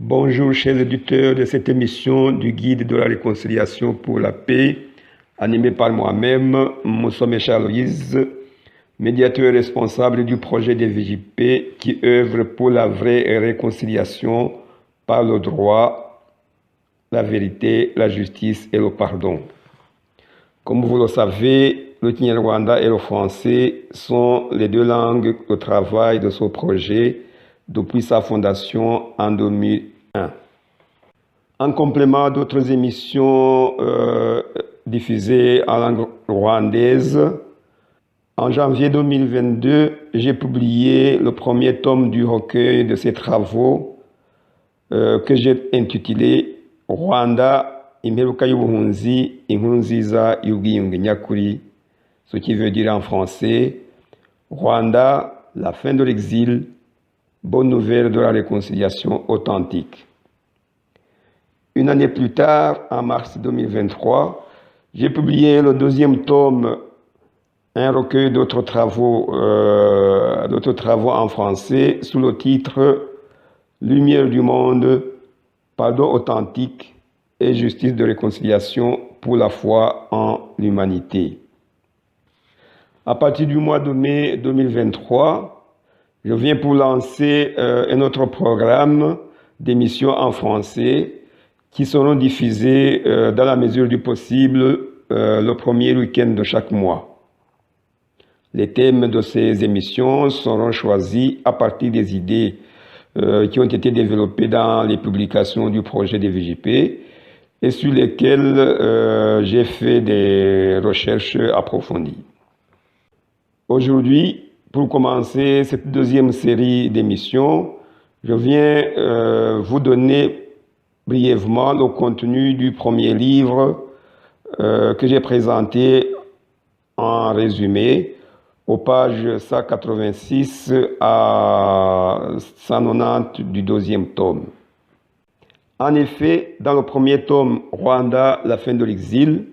Bonjour chers auditeurs de cette émission du Guide de la réconciliation pour la paix, animée par moi-même, Moussa Charloïse, médiateur responsable du projet des VJP qui œuvre pour la vraie réconciliation par le droit, la vérité, la justice et le pardon. Comme vous le savez, le Kinyarwanda et le français sont les deux langues de travail de ce projet depuis sa fondation en 2001. En complément d'autres émissions diffusées en langue rwandaise, en janvier 2022, j'ai publié le premier tome du recueil de ces travaux que j'ai intitulé Rwanda, imperuka y'ubuhunzi, inkuru nziza y'ubwiyunge nyakuri, ce qui veut dire en français Rwanda, la fin de l'exil, bonne nouvelle de la réconciliation authentique. Une année plus tard, en mars 2023, j'ai publié le deuxième tome, un recueil d'autres travaux en français sous le titre Lumière du monde, pardon authentique et justice de réconciliation pour la foi en l'humanité. À partir du mois de mai 2023, je viens pour lancer un autre programme d'émissions en français qui seront diffusées dans la mesure du possible le premier week-end de chaque mois. Les thèmes de ces émissions seront choisis à partir des idées qui ont été développées dans les publications du projet des VJP et sur lesquelles j'ai fait des recherches approfondies. Aujourd'hui, pour commencer cette deuxième série d'émissions, je viens vous donner brièvement le contenu du premier livre que j'ai présenté en résumé aux pages 186 à 190 du deuxième tome. En effet, dans le premier tome, Rwanda, la fin de l'exil,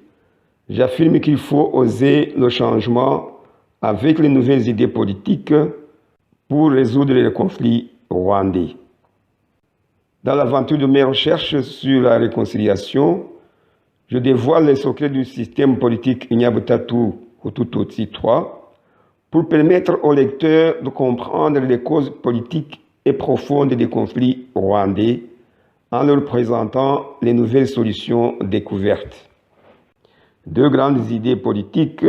j'affirme qu'il faut oser le changement avec les nouvelles idées politiques pour résoudre les conflits rwandais. Dans l'aventure de mes recherches sur la réconciliation, je dévoile les secrets du système politique Inyabutatu Hutu-Tutsi III pour permettre aux lecteurs de comprendre les causes politiques et profondes des conflits rwandais en leur présentant les nouvelles solutions découvertes. Deux grandes idées politiques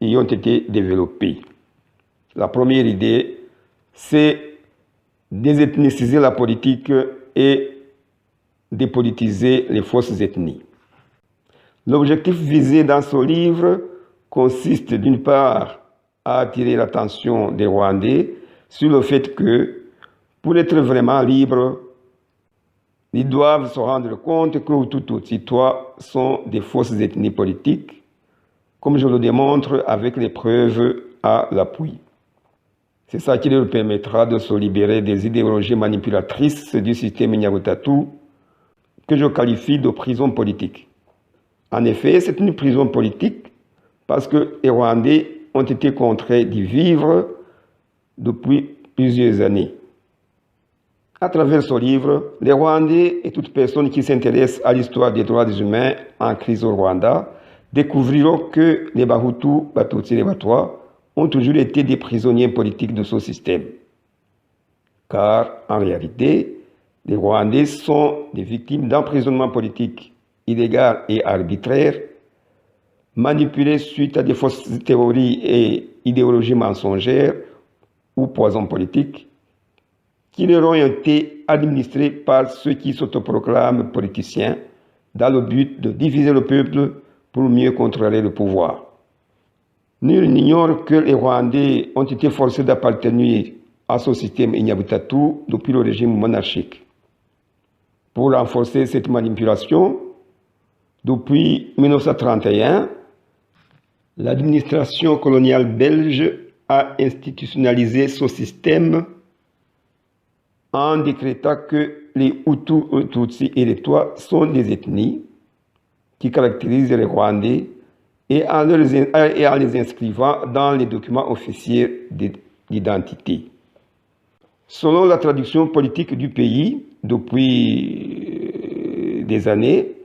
y ont été développées. La première idée, c'est désethniciser la politique et dépolitiser les fausses ethnies. L'objectif visé dans ce livre consiste d'une part à attirer l'attention des Rwandais sur le fait que, pour être vraiment libres, ils doivent se rendre compte que Hutu-Tutsi III sont des fausses ethnies politiques, comme je le démontre avec les preuves à l'appui. C'est ça qui leur permettra de se libérer des idéologies manipulatrices du système Inyabutatu, que je qualifie de prison politique. En effet, c'est une prison politique parce que les Rwandais ont été contraints d'y vivre depuis plusieurs années. À travers ce livre, les Rwandais et toute personne qui s'intéresse à l'histoire des droits humains en crise au Rwanda découvriront que les Bahutu, Batutsi et les Batwa ont toujours été des prisonniers politiques de ce système. Car, en réalité, les Rwandais sont des victimes d'emprisonnement politique illégal et arbitraire, manipulés suite à des fausses théories et idéologies mensongères ou poisons politiques, qui leur ont été administrés par ceux qui s'autoproclament politiciens dans le but de diviser le peuple pour mieux contrôler le pouvoir. Nul n'ignore que les Rwandais ont été forcés d'appartenir à ce système Inyabutatu depuis le régime monarchique. Pour renforcer cette manipulation, depuis 1931, l'administration coloniale belge a institutionnalisé ce système en décrétant que les Hutus, les Tutsis et les Twa sont des ethnies qui caractérisent les Rwandais et en les inscrivant dans les documents officiels d'identité. Selon la traduction politique du pays, depuis des années,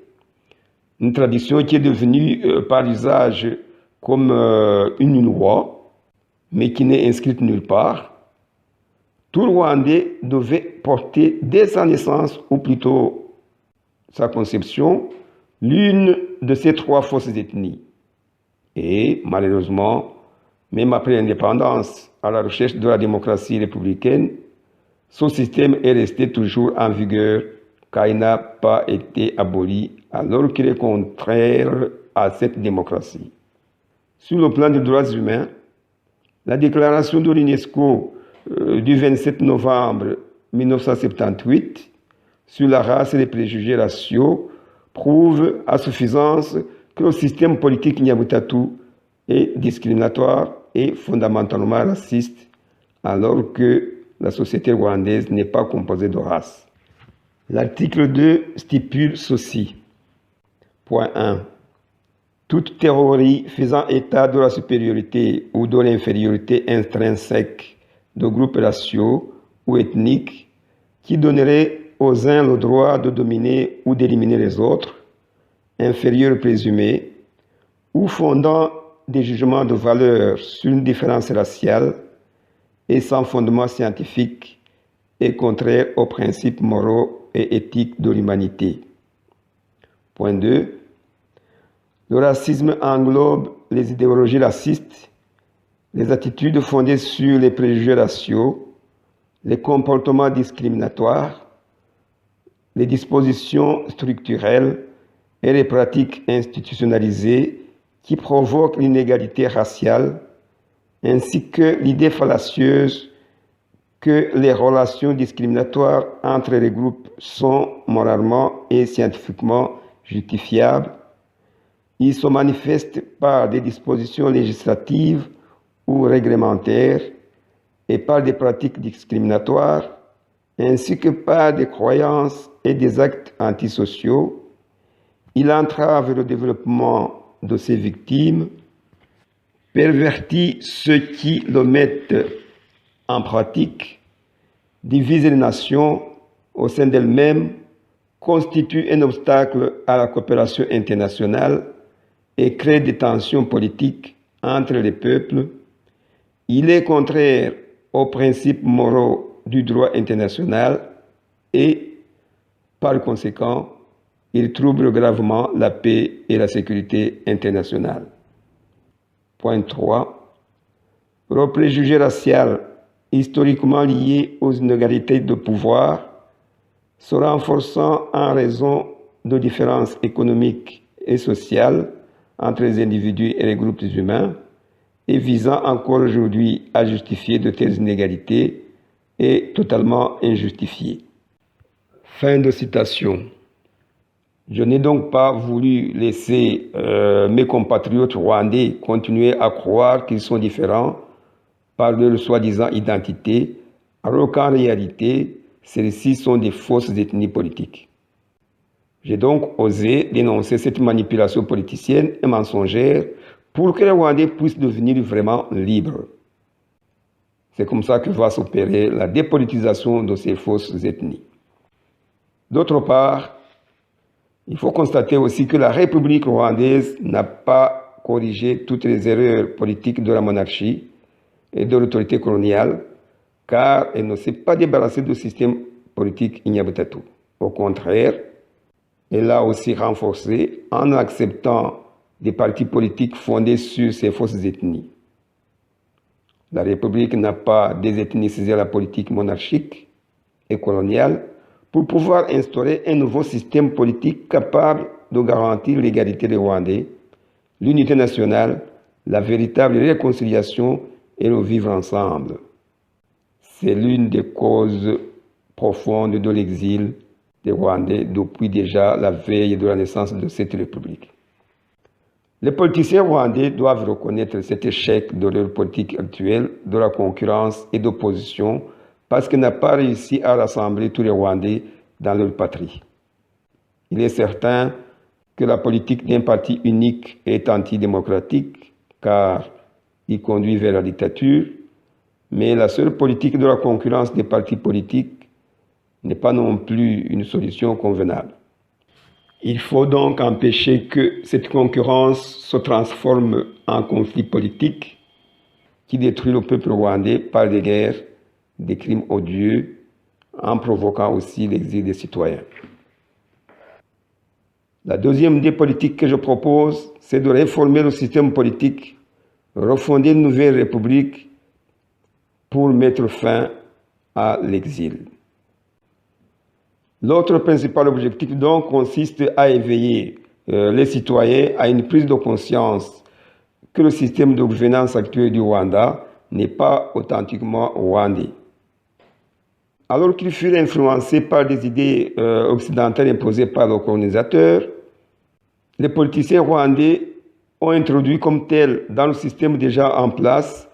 une tradition qui est devenue par usage comme une loi, mais qui n'est inscrite nulle part. Tout Rwandais devait porter dès sa naissance, ou plutôt sa conception, l'une de ces trois fausses ethnies. Et malheureusement, même après l'indépendance, à la recherche de la démocratie républicaine, ce système est resté toujours en vigueur car il n'a pas été aboli alors qu'il est contraire à cette démocratie. Sur le plan des droits humains, la déclaration de l'UNESCO du 27 novembre 1978 sur la race et les préjugés raciaux prouve à suffisance que le système politique Nyabutatu est discriminatoire et fondamentalement raciste, alors que la société rwandaise n'est pas composée de race. L'article 2 stipule ceci. Point 1. Toute théorie faisant état de la supériorité ou de l'infériorité intrinsèque de groupes raciaux ou ethniques qui donnerait aux uns le droit de dominer ou d'éliminer les autres, inférieurs présumés, ou fondant des jugements de valeur sur une différence raciale et sans fondement scientifique et contraire aux principes moraux et éthiques de l'humanité. Point 2. Le racisme englobe les idéologies racistes, les attitudes fondées sur les préjugés raciaux, les comportements discriminatoires, les dispositions structurelles et les pratiques institutionnalisées qui provoquent l'inégalité raciale, ainsi que l'idée fallacieuse que les relations discriminatoires entre les groupes sont moralement et scientifiquement justifiables. Ils se manifestent par des dispositions législatives ou réglementaires et par des pratiques discriminatoires, ainsi que par des croyances et des actes antisociaux. Il entrave le développement de ces victimes, pervertit ceux qui le mettent en pratique, divise les nations au sein d'elles-mêmes, constitue un obstacle à la coopération internationale et crée des tensions politiques entre les peuples. Il est contraire aux principes moraux du droit international et, par conséquent, il trouble gravement la paix et la sécurité internationale. Point 3. Le préjugé racial, historiquement lié aux inégalités de pouvoir, se renforçant en raison de différences économiques et sociales entre les individus et les groupes humains, et visant encore aujourd'hui à justifier de telles inégalités, est totalement injustifié. Fin de citation. Je n'ai donc pas voulu laisser mes compatriotes rwandais continuer à croire qu'ils sont différents par leur soi-disant identité, alors qu'en réalité, celles-ci sont des fausses ethnies politiques. J'ai donc osé dénoncer cette manipulation politicienne et mensongère pour que les Rwandais puissent devenir vraiment libres. C'est comme ça que va s'opérer la dépolitisation de ces fausses ethnies. D'autre part, il faut constater aussi que la République rwandaise n'a pas corrigé toutes les erreurs politiques de la monarchie et de l'autorité coloniale, car elle ne s'est pas débarrassée du système politique Inyabutatu. Au contraire, elle l'a aussi renforcé en acceptant des partis politiques fondés sur ces fausses ethnies. La République n'a pas désethnicisé la politique monarchique et coloniale pour pouvoir instaurer un nouveau système politique capable de garantir l'égalité des Rwandais, l'unité nationale, la véritable réconciliation et le vivre ensemble. C'est l'une des causes profondes de l'exil des Rwandais depuis déjà la veille de la naissance de cette République. Les politiciens rwandais doivent reconnaître cet échec de leur politique actuelle, de la concurrence et d'opposition, parce qu'elle n'a pas réussi à rassembler tous les Rwandais dans leur patrie. Il est certain que la politique d'un parti unique est antidémocratique, car il conduit vers la dictature, mais la seule politique de la concurrence des partis politiques n'est pas non plus une solution convenable. Il faut donc empêcher que cette concurrence se transforme en conflit politique qui détruit le peuple rwandais par des guerres, des crimes odieux, en provoquant aussi l'exil des citoyens. La deuxième idée politique que je propose, c'est de réformer le système politique, refonder une nouvelle république pour mettre fin à l'exil. L'autre principal objectif donc consiste à éveiller les citoyens à une prise de conscience que le système de gouvernance actuel du Rwanda n'est pas authentiquement rwandais. Alors qu'il fut influencé par des idées occidentales imposées par le colonisateur, les politiciens rwandais ont introduit comme telles dans le système déjà en place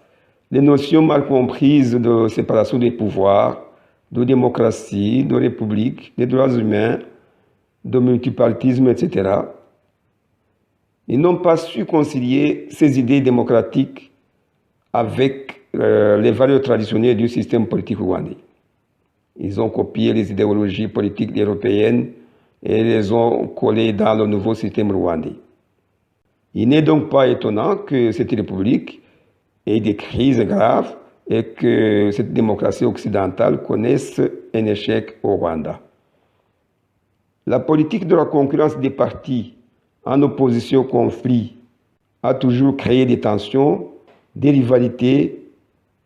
les notions mal comprises de séparation des pouvoirs, de démocratie, de république, des droits humains, de multipartisme, etc. Ils n'ont pas su concilier ces idées démocratiques avec les valeurs traditionnelles du système politique rwandais. Ils ont copié les idéologies politiques européennes et les ont collées dans le nouveau système rwandais. Il n'est donc pas étonnant que cette république ait des crises graves et que cette démocratie occidentale connaisse un échec au Rwanda. La politique de la concurrence des partis en opposition au conflit a toujours créé des tensions, des rivalités,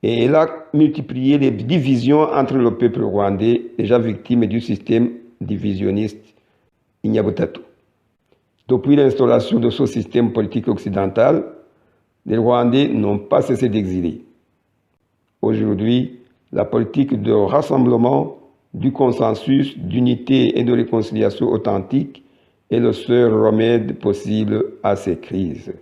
et elle a multiplié les divisions entre le peuple rwandais, déjà victime du système divisionniste Inyabutatu. Depuis l'instauration de ce système politique occidental, les Rwandais n'ont pas cessé d'exiler. Aujourd'hui, la politique de rassemblement, du consensus, d'unité et de réconciliation authentique est le seul remède possible à ces crises.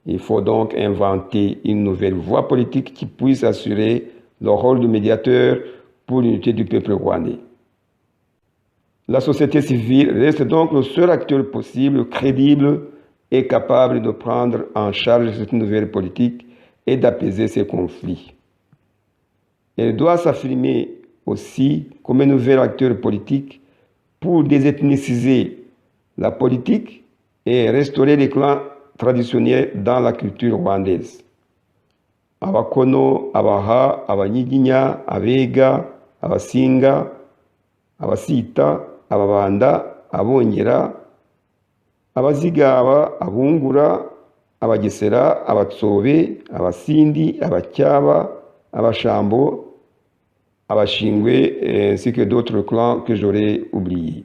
Il faut donc inventer une nouvelle voie politique qui puisse assurer le rôle de médiateur pour l'unité du peuple rwandais. La société civile reste donc le seul acteur possible, crédible et capable de prendre en charge cette nouvelle politique et d'apaiser ces conflits. Elle doit s'affirmer aussi comme un nouvel acteur politique pour désethniciser la politique et restaurer les clans traditionnels dans la culture rwandaise. Abakono, Abaha, Abanyiginya, Abega, Abasinga, Abasita, Ababanda, Abongera, Abazigaba, Abungura, Abagesera, Abatsobe, Abasindi, Abakyaba, Abashambo, Abashingwe, ainsi que d'autres clans que j'aurais oubliés.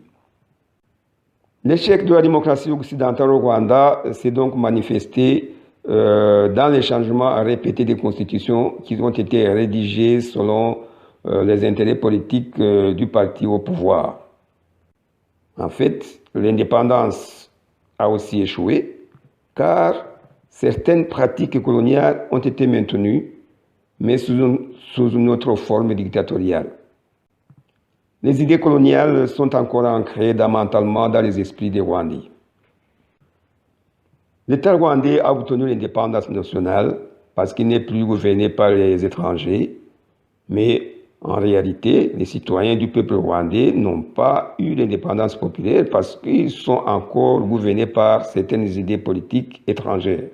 L'échec de la démocratie occidentale au Rwanda s'est donc manifesté dans les changements répétés des constitutions qui ont été rédigées selon les intérêts politiques du parti au pouvoir. En fait, l'indépendance a aussi échoué car certaines pratiques coloniales ont été maintenues, mais sous une autre forme dictatoriale. Les idées coloniales sont encore ancrées mentalement dans les esprits des Rwandais. L'État rwandais a obtenu l'indépendance nationale parce qu'il n'est plus gouverné par les étrangers, mais en réalité, les citoyens du peuple rwandais n'ont pas eu l'indépendance populaire parce qu'ils sont encore gouvernés par certaines idées politiques étrangères.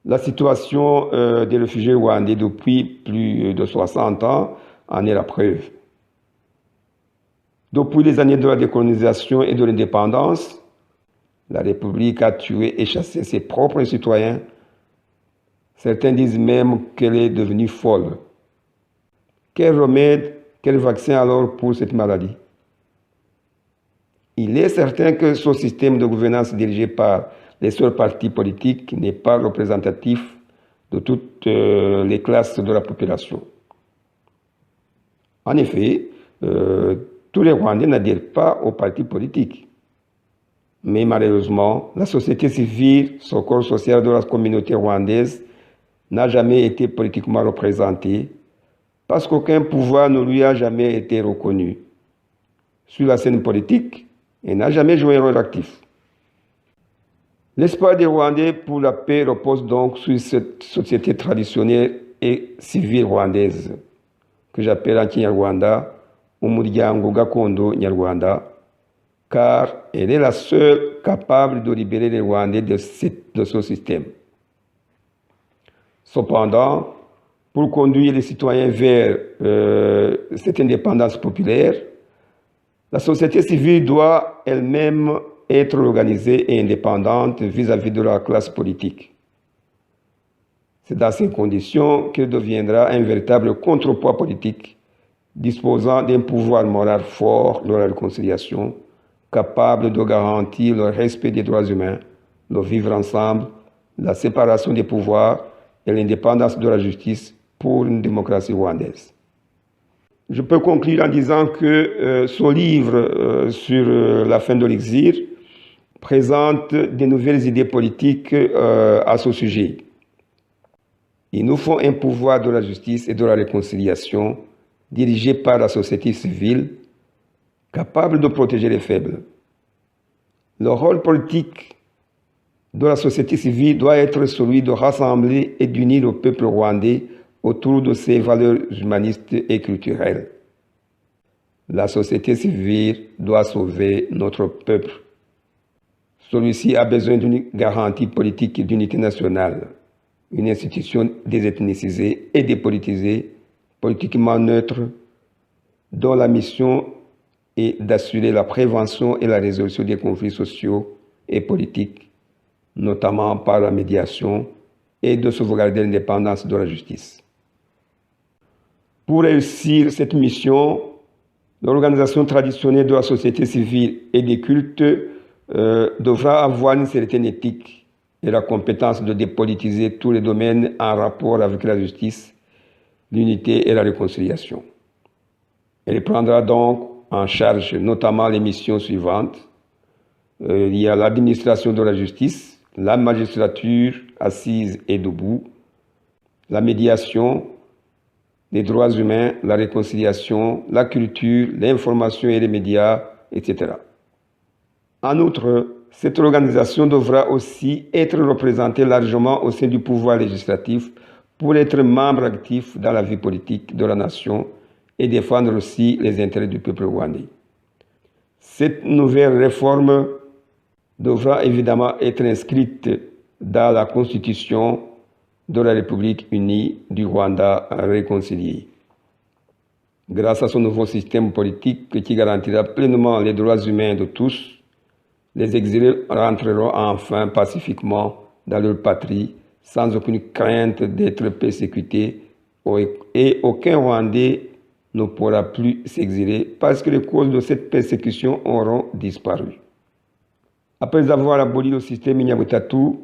La situation des réfugiés rwandais depuis plus de 60 ans en est la preuve. Depuis les années de la décolonisation et de l'indépendance, la République a tué et chassé ses propres citoyens. Certains disent même qu'elle est devenue folle. Quel remède, quel vaccin alors pour cette maladie? Il est certain que ce système de gouvernance dirigé par les seuls partis politiques n'est pas représentatif de toutes les classes de la population. En effet, tous les Rwandais n'adhèrent pas aux partis politiques. Mais malheureusement, la société civile, ce corps social de la communauté rwandaise, n'a jamais été politiquement représentée parce qu'aucun pouvoir ne lui a jamais été reconnu. Sur la scène politique, elle n'a jamais joué un rôle actif. L'espoir des Rwandais pour la paix repose donc sur cette société traditionnelle et civile rwandaise que j'appelle en Kinyarwanda Umuryango Gakondo Nyarwanda, car elle est la seule capable de libérer les Rwandais de ce système. Cependant, pour conduire les citoyens vers cette indépendance populaire, la société civile doit elle-même être organisée et indépendante vis-à-vis de la classe politique. C'est dans ces conditions qu'elle deviendra un véritable contrepoids politique, disposant d'un pouvoir moral fort de la réconciliation, capable de garantir le respect des droits humains, le vivre ensemble, la séparation des pouvoirs et l'indépendance de la justice pour une démocratie rwandaise. Je peux conclure en disant que ce livre sur la fin de l'exil présente de nouvelles idées politiques à ce sujet. Il nous faut un pouvoir de la justice et de la réconciliation dirigé par la société civile, capable de protéger les faibles. Le rôle politique de la société civile doit être celui de rassembler et d'unir le peuple rwandais autour de ses valeurs humanistes et culturelles. La société civile doit sauver notre peuple. Celui-ci a besoin d'une garantie politique d'unité nationale, une institution désethnicisée et dépolitisée, politiquement neutre, dont la mission est d'assurer la prévention et la résolution des conflits sociaux et politiques, notamment par la médiation, et de sauvegarder l'indépendance de la justice. Pour réussir cette mission, l'organisation traditionnelle de la société civile et des cultes devra avoir une certaine éthique et la compétence de dépolitiser tous les domaines en rapport avec la justice, l'unité et la réconciliation. Elle prendra donc en charge notamment les missions suivantes. Il y a l'administration de la justice, la magistrature assise et debout, la médiation, les droits humains, la réconciliation, la culture, l'information et les médias, etc. En outre, cette organisation devra aussi être représentée largement au sein du pouvoir législatif pour être membre actif dans la vie politique de la nation et défendre aussi les intérêts du peuple rwandais. Cette nouvelle réforme devra évidemment être inscrite dans la Constitution de la République unie du Rwanda réconcilié. Grâce à ce nouveau système politique qui garantira pleinement les droits humains de tous, les exilés rentreront enfin pacifiquement dans leur patrie sans aucune crainte d'être persécutés et aucun Rwandais ne pourra plus s'exiler parce que les causes de cette persécution auront disparu. Après avoir aboli le système Inyabutatu,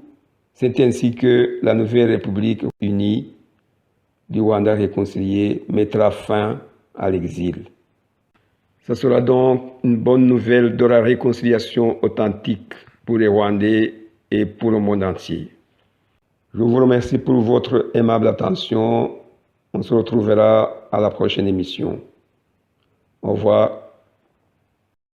c'est ainsi que la nouvelle République unie du Rwanda réconcilié mettra fin à l'exil. Ce sera donc une bonne nouvelle de la réconciliation authentique pour les Rwandais et pour le monde entier. Je vous remercie pour votre aimable attention. On se retrouvera à la prochaine émission. Au revoir.